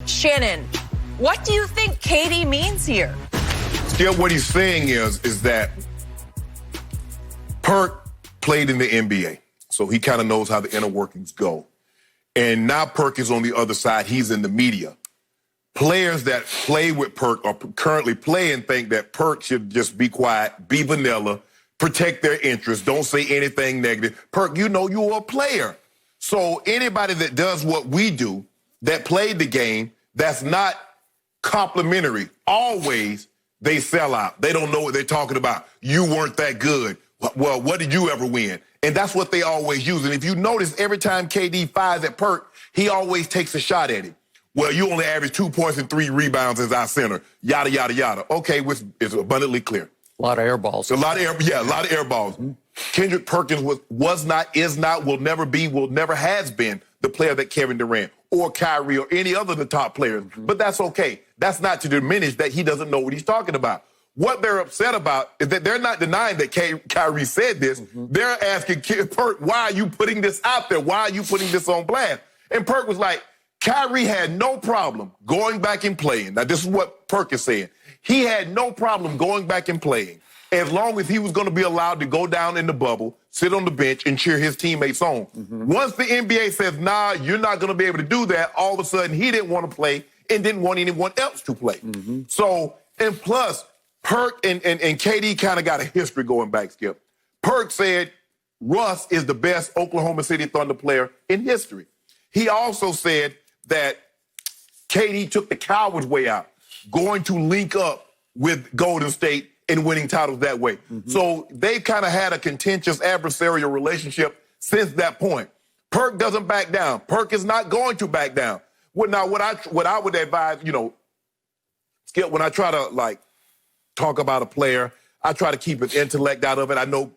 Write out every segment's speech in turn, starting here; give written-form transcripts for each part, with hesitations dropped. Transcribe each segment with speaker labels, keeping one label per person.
Speaker 1: Shannon, what do you think KD means here?
Speaker 2: Still, what he's saying is that Perk played in the NBA, so he kind of knows how the inner workings go. And now Perk is on the other side. He's in the media. Players that play with Perk or currently playing think that Perk should just be quiet, be vanilla, protect their interests, don't say anything negative. Perk, you know you're a player. So anybody that does what we do, that played the game, that's not complimentary, always they sell out. They don't know what they're talking about. You weren't that good. Well, what did you ever win? And that's what they always use. And if you notice, every time KD fires at Perk, he always takes a shot at him. Well, you only average 2 points and 3 rebounds as our center. Yada, yada, yada. Okay, which is abundantly clear.
Speaker 3: A lot of air balls.
Speaker 2: A lot of air balls. Mm-hmm. Kendrick Perkins was not, is not, will never be, will never has been the player that Kevin Durant or Kyrie or any other of the top players. Mm-hmm. But that's okay. That's not to diminish that he doesn't know what he's talking about. What they're upset about is that they're not denying that Kyrie said this. Mm-hmm. They're asking Perk, why are you putting this out there? Why are you putting this on blast? And Perk was like, Kyrie had no problem going back and playing. Now, this is what Perk is saying. He had no problem going back and playing as long as he was going to be allowed to go down in the bubble, sit on the bench, and cheer his teammates on. Mm-hmm. Once the NBA says, nah, you're not going to be able to do that, all of a sudden he didn't want to play and didn't want anyone else to play. Mm-hmm. So, and plus, Perk and KD kind of got a history going back, Skip. Perk said Russ is the best Oklahoma City Thunder player in history. He also said that KD took the coward's way out, going to link up with Golden State and winning titles that way. Mm-hmm. So they've kind of had a contentious adversarial relationship since that point. Perk doesn't back down. Perk is not going to back down. What I would advise, Skip, when I try to talk about a player, I try to keep his intellect out of it. I know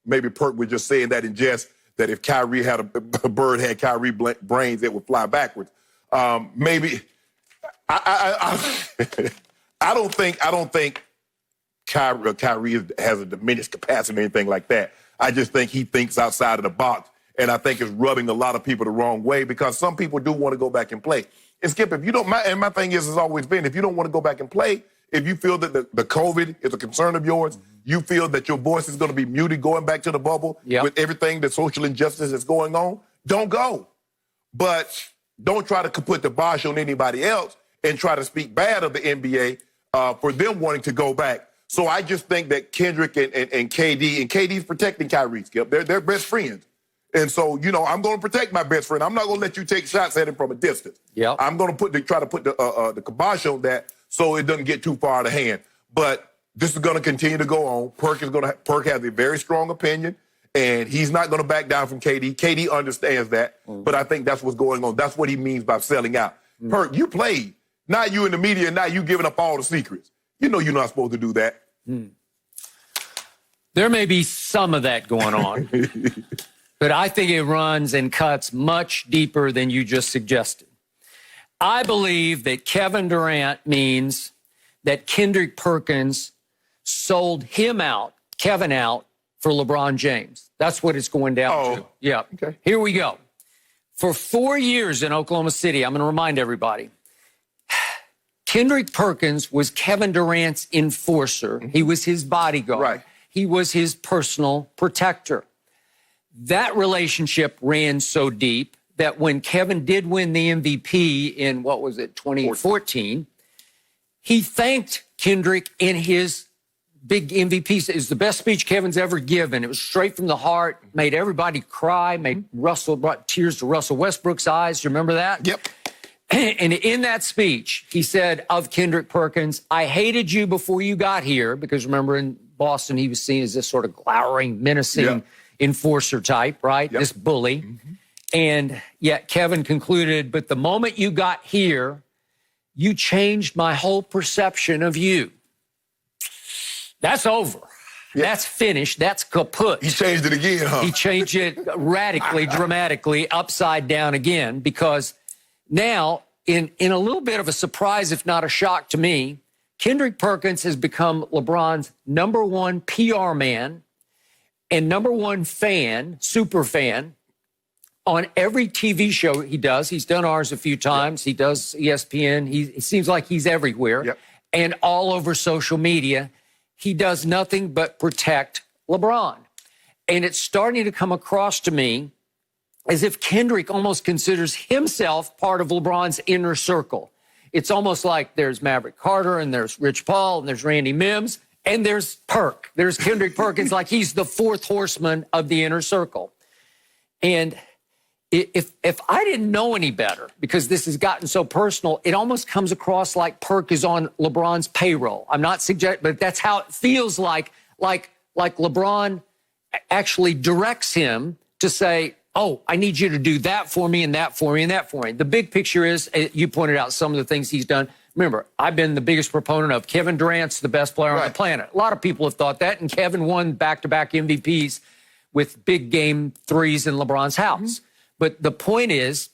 Speaker 2: maybe Perk was just saying that in jest, that if Kyrie had a bird had Kyrie brains, it would fly backwards. Maybe I don't think Kyrie has a diminished capacity or anything like that. I just think he thinks outside of the box, and I think it's rubbing a lot of people the wrong way because some people do want to go back and play. And Skip, if you don't, my thing has always been, if you don't want to go back and play, if you feel that the COVID is a concern of yours, you feel that your voice is going to be muted going back to the bubble with everything the social injustice that's going on, don't go. But don't try to put the bosh on anybody else and try to speak bad of the NBA for them wanting to go back. So I just think that Kendrick and KD's protecting Kyrie, Skip. They're best friends. And so, I'm going to protect my best friend. I'm not going to let you take shots at him from a distance. Yep. I'm going to try to put the kibosh on that so it doesn't get too far out of hand. But this is going to continue to go on. Perk has a very strong opinion, and he's not going to back down from KD. KD understands that, but I think that's what's going on. That's what he means by selling out. Perk, you played. Now you in the media, now you giving up all the secrets. You know you're not supposed to do that.
Speaker 3: There may be some of that going on, but I think it runs and cuts much deeper than you just suggested. I believe that Kevin Durant means that Kendrick Perkins sold Kevin out for LeBron James. That's what it's going down to. Yeah. Okay. Here we go. For 4 years in Oklahoma City, I'm going to remind everybody, Kendrick Perkins was Kevin Durant's enforcer. He was his bodyguard. Right. He was his personal protector. That relationship ran so deep that when Kevin did win the MVP in, 2014, he thanked Kendrick in his big MVP. It was the best speech Kevin's ever given. It was straight from the heart, made everybody cry, brought tears to Russell Westbrook's eyes. You remember that?
Speaker 2: Yep.
Speaker 3: And in that speech, he said of Kendrick Perkins, I hated you before you got here, because remember in Boston, he was seen as this sort of glowering, menacing enforcer type, right? This bully. And yet Kevin concluded, but the moment you got here, you changed my whole perception of you. That's over. That's finished. That's kaput.
Speaker 2: He changed it again, huh?
Speaker 3: He changed it radically, dramatically, upside down again, because now, in a little bit of a surprise, if not a shock to me, Kendrick Perkins has become LeBron's #1 PR man and #1 fan, super fan, on every TV show he's done ours a few times. He does ESPN. It seems like he's everywhere and all over social media. He does nothing but protect LeBron. And it's starting to come across to me as if Kendrick almost considers himself part of LeBron's inner circle. It's almost like there's Maverick Carter and there's Rich Paul and there's Randy Mims and there's There's Kendrick Perkins, like he's the fourth horseman of the inner circle. And if I didn't know any better, because this has gotten so personal, it almost comes across like Perk is on LeBron's payroll. I'm not suggesting, but that's how it feels like LeBron actually directs him to say, oh, I need you to do that for me and that for me and that for me. The big picture is, you pointed out some of the things he's done. Remember, I've been the biggest proponent of Kevin Durant's the best player on the planet. A lot of people have thought that, and Kevin won back-to-back MVPs with big game threes in LeBron's house. But the point is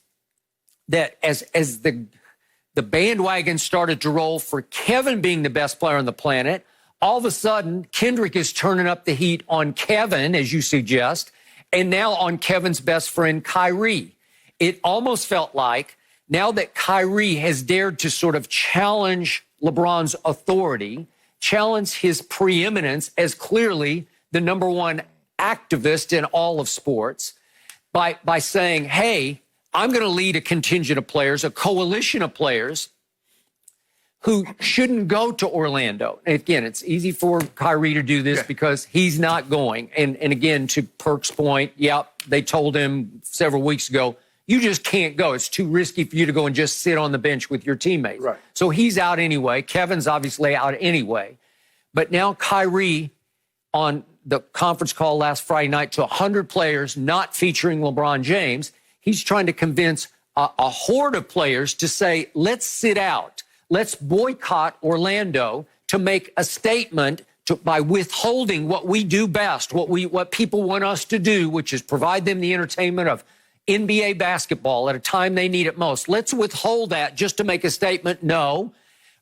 Speaker 3: that as the bandwagon started to roll for Kevin being the best player on the planet, all of a sudden, Kendrick is turning up the heat on Kevin, as you suggest, and now on Kevin's best friend, Kyrie. It almost felt like now that Kyrie has dared to sort of challenge LeBron's authority, challenge his preeminence as clearly the number one activist in all of sports, by saying, hey, I'm going to lead a contingent of players, a coalition of players who shouldn't go to Orlando. And again, it's easy for Kyrie to do this because he's not going. And again, to Perk's point, they told him several weeks ago, you just can't go. It's too risky for you to go and just sit on the bench with your teammates. So he's out anyway. Kevin's obviously out anyway. But now Kyrie, on the conference call last Friday night to 100 players, not featuring LeBron James, he's trying to convince a horde of players to say, let's sit out. Let's boycott Orlando to make a statement by withholding what we do best, what people want us to do, which is provide them the entertainment of NBA basketball at a time they need it most. Let's withhold that just to make a statement. No.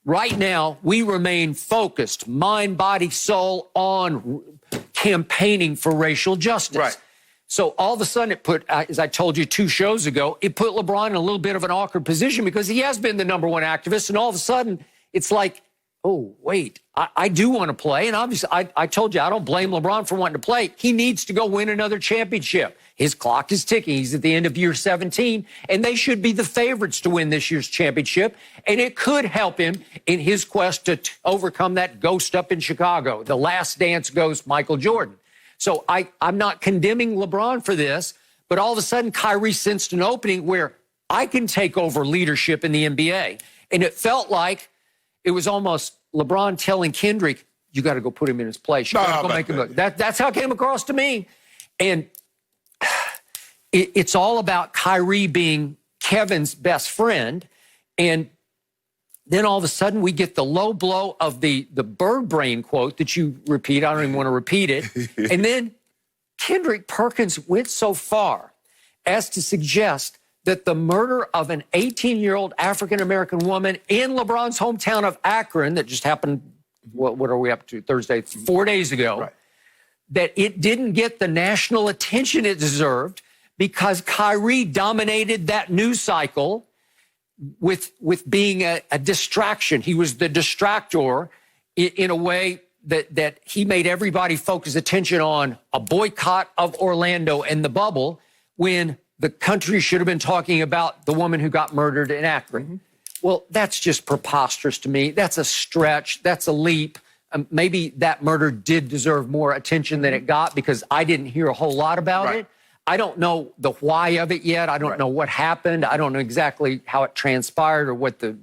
Speaker 3: Right now, we remain focused, mind, body, soul, on campaigning for racial justice. So all of a sudden it put, as I told you 2 shows ago, it put LeBron in a little bit of an awkward position because he has been the number one activist. And all of a sudden it's like, oh, wait, I do want to play. And obviously I told you, I don't blame LeBron for wanting to play. He needs to go win another championship. His clock is ticking. He's at the end of year 17, and they should be the favorites to win this year's championship. And it could help him in his quest to overcome that ghost up in Chicago, the last dance ghost, Michael Jordan. So I'm not condemning LeBron for this, but all of a sudden Kyrie sensed an opening where I can take over leadership in the NBA. And it felt like it was almost LeBron telling Kendrick, you got to go put him in his place. You got to go make him look. That's how it came across to me. And it's all about Kyrie being Kevin's best friend. And then all of a sudden we get the low blow of the bird brain quote that you repeat. I don't even want to repeat it. And then Kendrick Perkins went so far as to suggest that the murder of an 18-year-old African-American woman in LeBron's hometown of Akron that just happened, what are we up to, Thursday, 4 days ago, that it didn't get the national attention it deserved because Kyrie dominated that news cycle with being a distraction. He was the distractor in a way that he made everybody focus attention on a boycott of Orlando and the bubble when the country should have been talking about the woman who got murdered in Akron. Well, that's just preposterous to me. That's a stretch. That's a leap. Maybe that murder did deserve more attention than it got because I didn't hear a whole lot about it. I don't know the why of it yet. I don't know what happened. I don't know exactly how it transpired or what the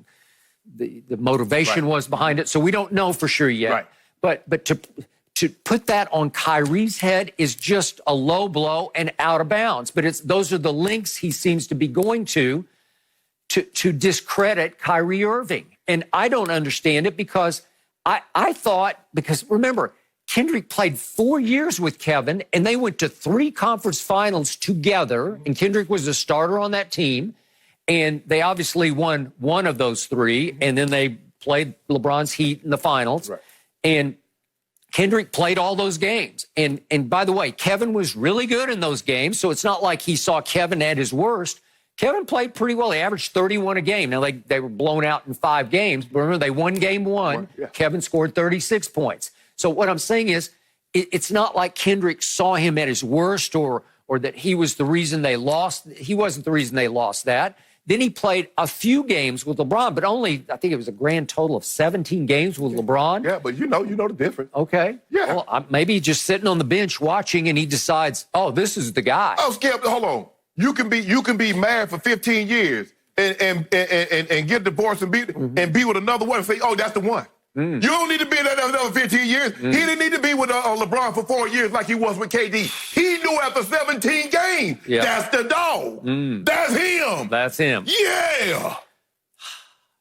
Speaker 3: motivation was behind it. So we don't know for sure yet. But to put that on Kyrie's head is just a low blow and out of bounds. But those are the links he seems to be going to discredit Kyrie Irving. And I don't understand it because I thought, because remember, Kendrick played 4 years with Kevin, and they went to 3 conference finals together, and Kendrick was a starter on that team, and they obviously won one of those 3, and then they played LeBron's Heat in the finals. And Kendrick played all those games. And by the way, Kevin was really good in those games, so it's not like he saw Kevin at his worst. Kevin played pretty well. He averaged 31 a game. Now, they were blown out in 5 games, but remember, they won game 1. Yeah. Kevin scored 36 points. So what I'm saying is, it's not like Kendrick saw him at his worst or that he was the reason they lost. He wasn't the reason they lost that. Then he played a few games with LeBron, but only, I think it was a grand total of 17 games with LeBron.
Speaker 2: Yeah, but you know the difference.
Speaker 3: Okay.
Speaker 2: Yeah.
Speaker 3: Well, maybe he's just sitting on the bench watching, and he decides, oh, this is the guy.
Speaker 2: Oh, Skip, hold on. You can be married for 15 years and get divorced and be with another one and say, oh, that's the one. You don't need to be there another 15 years. He didn't need to be with LeBron for 4 years like he was with KD. He knew after 17 games, that's the dog. That's him.
Speaker 3: That's him.
Speaker 2: Yeah.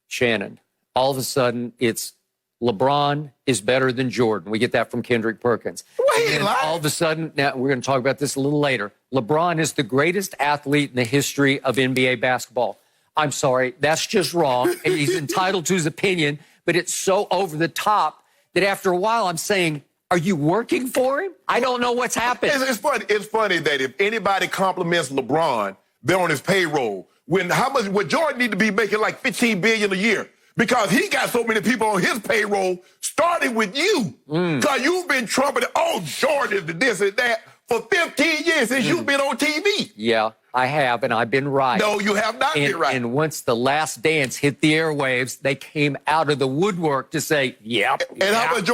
Speaker 3: Shannon, all of a sudden, it's LeBron is better than Jordan. We get that from Kendrick Perkins.
Speaker 2: And
Speaker 3: all of a sudden, now we're going to talk about this a little later, LeBron is the greatest athlete in the history of NBA basketball. I'm sorry, that's just wrong. And he's entitled to his opinion, but it's so over the top that after a while I'm saying, are you working for him? I don't know what's happened.
Speaker 2: It's funny. It's funny that if anybody compliments LeBron, they're on his payroll. Would Jordan need to be making like $15 billion a year? Because he got so many people on his payroll, starting with you. Because you've been trumpeting, oh, Jordan is the this and that for 15 years since you've been on TV.
Speaker 3: Yeah. I have, and I've been right.
Speaker 2: No, you have not been right.
Speaker 3: And once The Last Dance hit the airwaves, they came out of the woodwork to say, yep.
Speaker 2: How much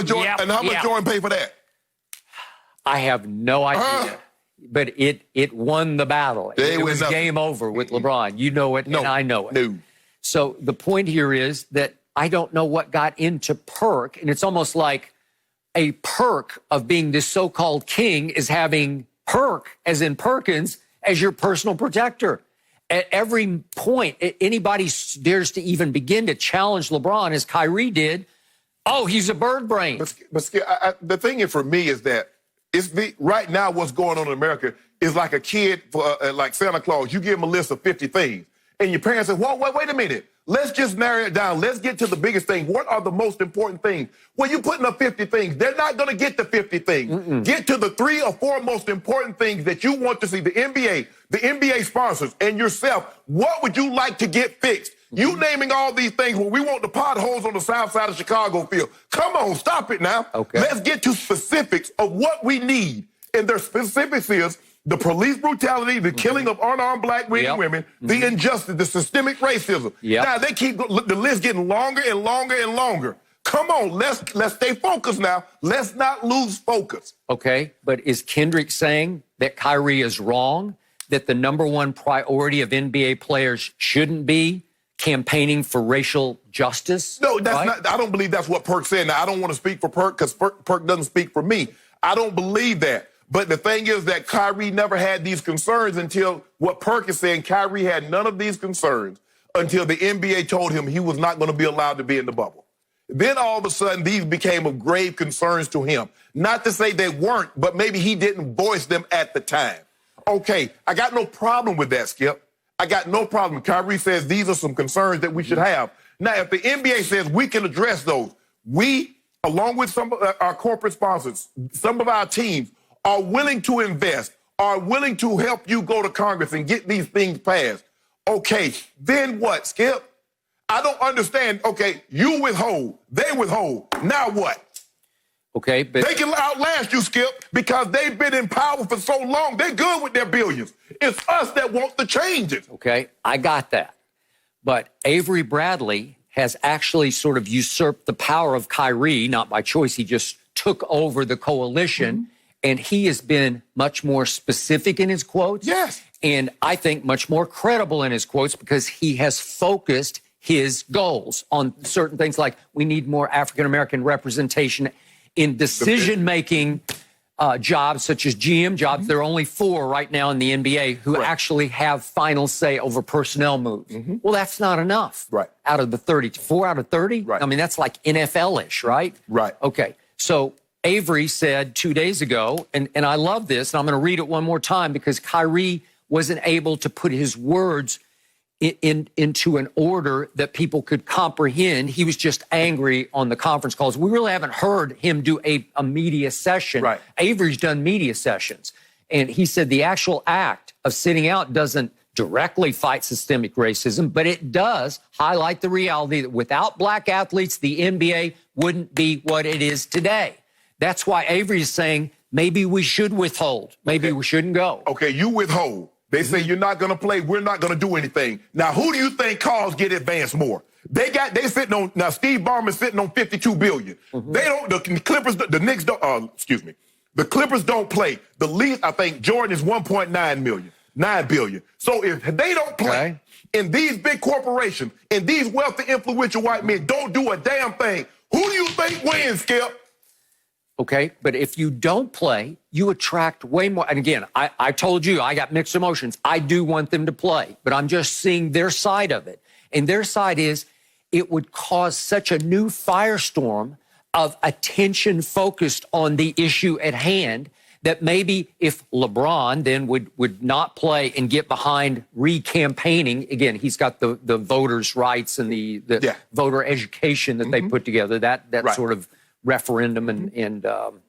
Speaker 2: Jordan pay for that?
Speaker 3: I have no idea. But it won the battle. It was game over with LeBron. You know it, and I know it.
Speaker 2: No.
Speaker 3: So the point here is that I don't know what got into Perk, and it's almost like a perk of being this so-called king is having Perk, as in Perkins, as your personal protector. At every point, anybody dares to even begin to challenge LeBron, as Kyrie did, oh, he's a bird brain.
Speaker 2: But the thing is for me is that right now what's going on in America is like a kid, like Santa Claus. You give him a list of 50 things, and your parents say, well, wait a minute. Let's just narrow it down. Let's get to the biggest thing. What are the most important things? Well, you're putting up 50 things. They're not going to get the 50 things. Get to the 3 or 4 most important things that you want to see. The NBA sponsors, and yourself. What would you like to get fixed? You naming all these things. Well, we want the potholes on the south side of Chicago field. Come on, stop it now.
Speaker 3: Okay.
Speaker 2: Let's get to specifics of what we need. And their specifics is the police brutality, the killing of unarmed black men and women, the injustice, the systemic racism. Now, they keep the list getting longer and longer and longer. Come on, let's stay focused now. Let's not lose focus.
Speaker 3: Okay, but is Kendrick saying that Kyrie is wrong, that the #1 priority of NBA players shouldn't be campaigning for racial justice?
Speaker 2: No, that's not. I don't believe that's what Perk said. Now, I don't want to speak for Perk because Perk doesn't speak for me. I don't believe that. But the thing is that Kyrie never had these concerns until what Perk is saying. Kyrie had none of these concerns until the NBA told him he was not going to be allowed to be in the bubble. Then all of a sudden, these became of grave concerns to him. Not to say they weren't, but maybe he didn't voice them at the time. Okay, I got no problem with that, Skip. I got no problem. Kyrie says these are some concerns that we should have. Now, if the NBA says we can address those, we, along with some of our corporate sponsors, some of our teams, are willing to invest, are willing to help you go to Congress and get these things passed. Okay, then what, Skip? I don't understand. Okay, you withhold, they withhold. Now what?
Speaker 3: Okay, but
Speaker 2: they can outlast you, Skip, because they've been in power for so long. They're good with their billions. It's us that want the changes.
Speaker 3: Okay, I got that. But Avery Bradley has actually sort of usurped the power of Kyrie, not by choice. He just took over the coalition. And he has been much more specific in his quotes.
Speaker 2: Yes.
Speaker 3: And I think much more credible in his quotes because he has focused his goals on certain things like we need more African-American representation in decision-making jobs such as GM jobs. There are only 4 right now in the NBA who actually have final say over personnel moves. Well, that's not enough.
Speaker 2: Right.
Speaker 3: Out of the 30. 4 out of 30?
Speaker 2: Right.
Speaker 3: I mean, that's like NFL-ish, right?
Speaker 2: Right.
Speaker 3: Okay. So Avery said 2 days ago, and I love this, and I'm going to read it one more time because Kyrie wasn't able to put his words into an order that people could comprehend. He was just angry on the conference calls. We really haven't heard him do a media session.
Speaker 2: Right.
Speaker 3: Avery's done media sessions. And he said the actual act of sitting out doesn't directly fight systemic racism, but it does highlight the reality that without black athletes, the NBA wouldn't be what it is today. That's why Avery is saying maybe we should withhold. Maybe we shouldn't go.
Speaker 2: Okay, you withhold. They say you're not going to play. We're not going to do anything. Now, who do you think calls get advanced more? They sitting on, now Steve Ballmer's sitting on $52 billion. They don't, the Clippers, the Knicks don't, the Clippers don't play. The least, I think Jordan is 1.9 million, $9 billion. So if they don't play, and these big corporations and these wealthy, influential white men don't do a damn thing, who do you think wins, Skip?
Speaker 3: Okay, but if you don't play, you attract way more. And again, I told you, I got mixed emotions. I do want them to play, but I'm just seeing their side of it. And their side is it would cause such a new firestorm of attention focused on the issue at hand that maybe if LeBron then would not play and get behind re-campaigning, again, he's got the voters' rights and the voter education that they put together, that sort of referendum and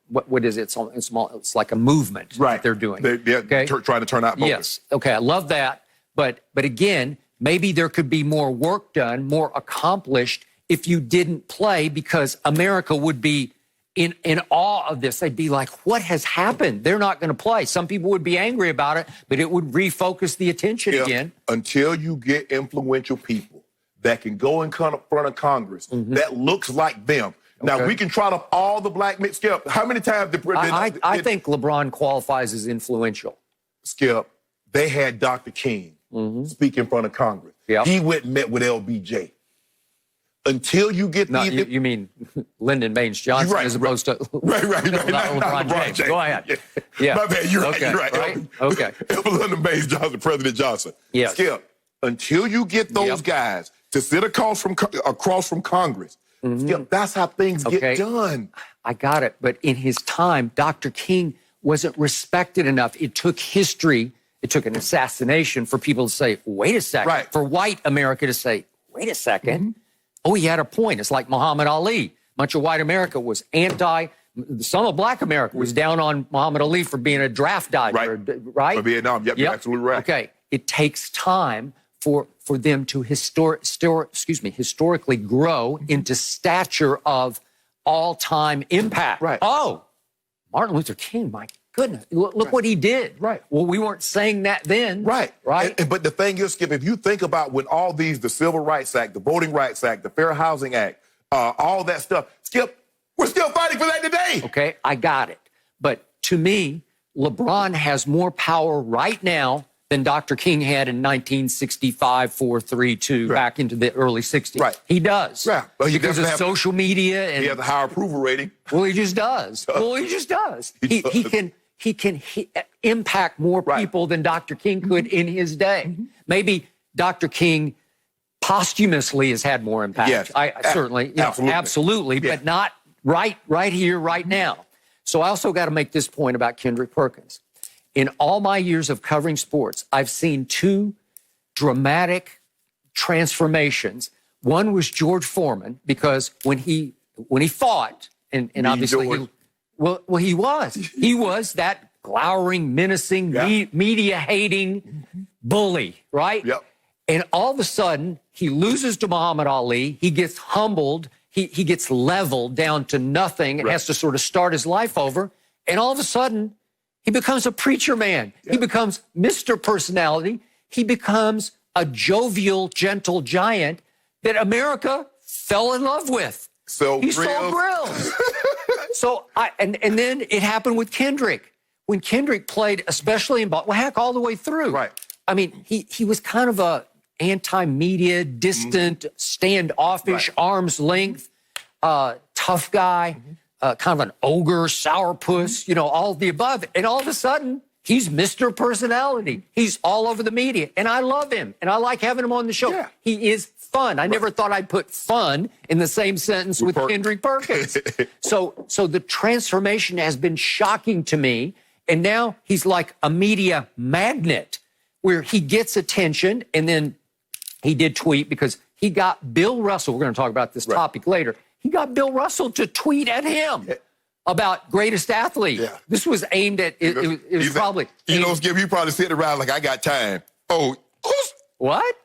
Speaker 3: what is it? It's like a movement that they're doing.
Speaker 2: They're trying to turn out voters.
Speaker 3: Yes. Okay, I love that. But again, maybe there could be more work done, more accomplished if you didn't play, because America would be in awe of this. They'd be like, what has happened? They're not going to play. Some people would be angry about it, but it would refocus the attention again.
Speaker 2: Until you get influential people that can go in front of Congress that looks like them. Now, we can trot up all the black men. Skip, how many times did
Speaker 3: I think LeBron qualifies as influential.
Speaker 2: Skip, they had Dr. King speak in front of Congress. He went and met with LBJ. Until you get
Speaker 3: you mean Lyndon Baines Johnson as opposed to
Speaker 2: not
Speaker 3: LeBron James. Go ahead. Yeah.
Speaker 2: My bad, you're right.
Speaker 3: Okay.
Speaker 2: Lyndon Baines Johnson, President Johnson.
Speaker 3: Yes.
Speaker 2: Skip, until you get those guys to sit across from Congress, Skip, that's how things get done.
Speaker 3: I got it. But in his time, Dr. King wasn't respected enough. It took history. It took an assassination for people to say, wait a second. For white America to say, wait a second. Oh, he had a point. It's like Muhammad Ali. Much of white America was some of black America was down on Muhammad Ali for being a draft dodger, right?
Speaker 2: For Vietnam. Yep, you're absolutely right.
Speaker 3: Okay. It takes time for them to historically grow into stature of all-time impact. Oh, Martin Luther King, my goodness, look what he did. Well, we weren't saying that then. Right.
Speaker 2: But the thing is, Skip, if you think about when all these, the Civil Rights Act, the Voting Rights Act, the Fair Housing Act, all that stuff, Skip, we're still fighting for that today.
Speaker 3: Okay, I got it. But to me, LeBron has more power right now than Dr. King had in 1965, 432, back into the early 60s. He does.
Speaker 2: Well,
Speaker 3: because of social media. And
Speaker 2: he has a higher approval rating.
Speaker 3: Well, he just does. He can impact more people than Dr. King could in his day. Maybe Dr. King posthumously has had more impact.
Speaker 2: Yes.
Speaker 3: Certainly, absolutely, but not right here, right now. So I also got to make this point about Kendrick Perkins. In all my years of covering sports, I've seen two dramatic transformations. One was George Foreman, because when he fought, and obviously he was that glowering, menacing, media-hating bully, right? And all of a sudden, he loses to Muhammad Ali. He gets humbled. He gets leveled down to nothing and has to sort of start his life over. And all of a sudden, he becomes a preacher man. He becomes Mr. Personality. He becomes a jovial, gentle giant that America fell in love with. He sold grills. And then it happened with Kendrick. When Kendrick played, especially in Boston, well, heck, all the way through. I mean, he was kind of a anti-media, distant, standoffish, arm's length, tough guy. Kind of an ogre, sourpuss, all of the above. And all of a sudden, he's Mr. Personality. He's all over the media. And I love him. And I like having him on the show. He is fun. I never thought I'd put fun in the same sentence with Kendrick Perkins. So the transformation has been shocking to me. And now he's like a media magnet where he gets attention and then he did tweet because he got Bill Russell. We're going to talk about this topic later. He got Bill Russell to tweet at him about greatest athlete.
Speaker 2: Yeah.
Speaker 3: This was aimed at, it was probably.
Speaker 2: You know, Skip, he probably sitting around like, I got time. Oh,
Speaker 3: what?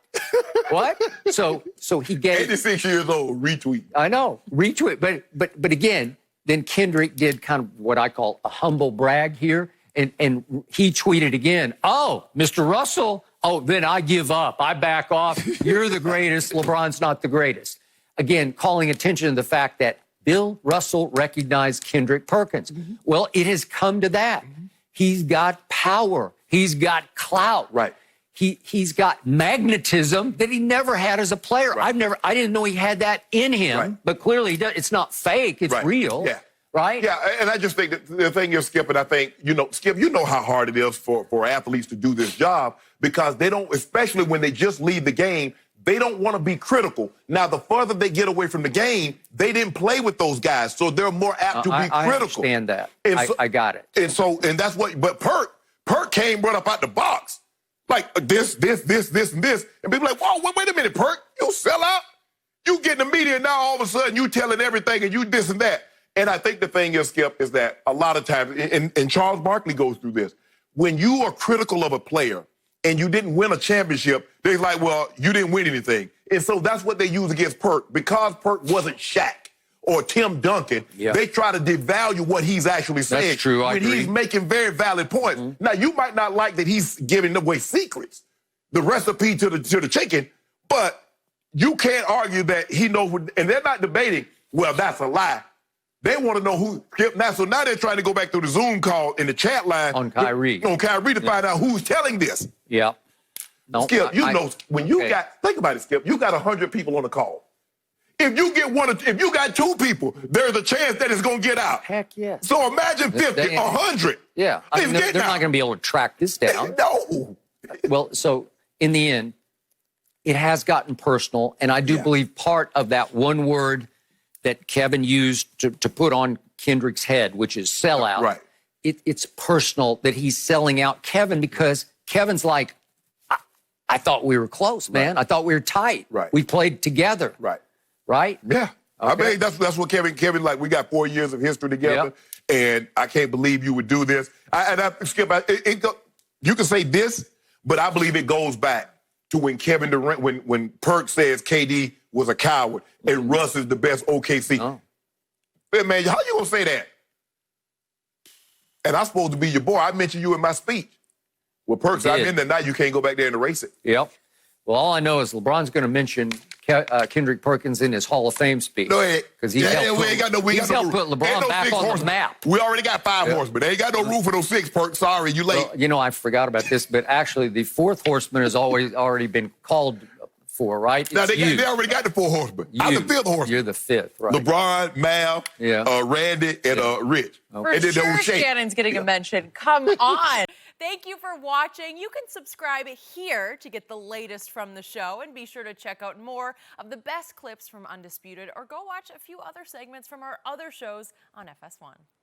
Speaker 3: What? So he gave
Speaker 2: 86 years old, retweet.
Speaker 3: I know, retweet. But again, then Kendrick did kind of what I call a humble brag here. And he tweeted again, oh, Mr. Russell, oh, then I give up. I back off. You're the greatest. LeBron's not the greatest. Again, calling attention to the fact that Bill Russell recognized Kendrick Perkins. Well, it has come to that. He's got power. He's got clout.
Speaker 2: Right.
Speaker 3: He's got magnetism that he never had as a player. I didn't know he had that in him, but clearly he does. It's not fake. It's real.
Speaker 2: Yeah.
Speaker 3: Right?
Speaker 2: Yeah, and I just think that the thing is, Skip, and I think, Skip, you know how hard it is for athletes to do this job because they don't, especially when they just leave the game, they don't want to be critical. Now, the further they get away from the game, they didn't play with those guys, so they're more apt to be critical.
Speaker 3: I understand that. I got it.
Speaker 2: And that's what, but Perk came right up out the box. Like this, and this. And people like, whoa, wait a minute, Perk, you sell out? You get in the media and now all of a sudden you telling everything and you this and that. And I think the thing is, Skip, is that a lot of times, and Charles Barkley goes through this, when you are critical of a player and you didn't win a championship, they're like, well, you didn't win anything. And so that's what they use against Perk. Because Perk wasn't Shaq or Tim Duncan, they try to devalue what he's actually saying.
Speaker 3: That's true, I agree.
Speaker 2: He's making very valid points. Now, you might not like that he's giving away secrets, the recipe to the chicken, but you can't argue that he knows what, and they're not debating, well, that's a lie. They want to know who. So now they're trying to go back through the Zoom call in the chat line.
Speaker 3: On Kyrie.
Speaker 2: To find out who's telling this.
Speaker 3: Yeah. No,
Speaker 2: Skip, when you think about it, Skip, you got 100 people on the call. If you get if you got 2 people, there's a chance that it's going to get out.
Speaker 3: Heck yes.
Speaker 2: So imagine 50, 100.
Speaker 3: Yeah. I mean, they're not going to be able to track this down.
Speaker 2: No.
Speaker 3: Well, so in the end, it has gotten personal. And I do believe part of that one word that Kevin used to put on Kendrick's head, which is sellout.
Speaker 2: Right.
Speaker 3: It's personal that he's selling out Kevin because Kevin's like, I thought we were close, man. I thought we were tight.
Speaker 2: Right.
Speaker 3: We played together.
Speaker 2: Right.
Speaker 3: Right?
Speaker 2: Yeah. Okay. I mean, that's what Kevin, like, we got 4 years of history together, and I can't believe you would do this. Skip, you can say this, but I believe it goes back to when Kevin Durant, when Perk says KD was a coward and Russ is the best OKC. Hey, man, how you gonna say that? And I'm supposed to be your boy. I mentioned you in my speech. Well, Perk said, I'm in there now. You can't go back there and erase it.
Speaker 3: Yep. Well, all I know is LeBron's going to mention Kendrick Perkins in his Hall of Fame speech.
Speaker 2: No, because
Speaker 3: he's helped put LeBron back on the map.
Speaker 2: We already got 5 horsemen. They ain't got no room for those 6, Perk. Sorry, you late.
Speaker 3: Well, I forgot about this, but actually the 4th horseman has already been called for, right?
Speaker 2: Now, they already got the 4 horsemen. I'm the 5th horseman.
Speaker 3: You're the 5th, right?
Speaker 2: LeBron, Mal, Randy, and Rich.
Speaker 1: For sure, Shannon's getting a mention. Come on. Thank you for watching. You can subscribe here to get the latest from the show, and be sure to check out more of the best clips from Undisputed, or go watch a few other segments from our other shows on FS1.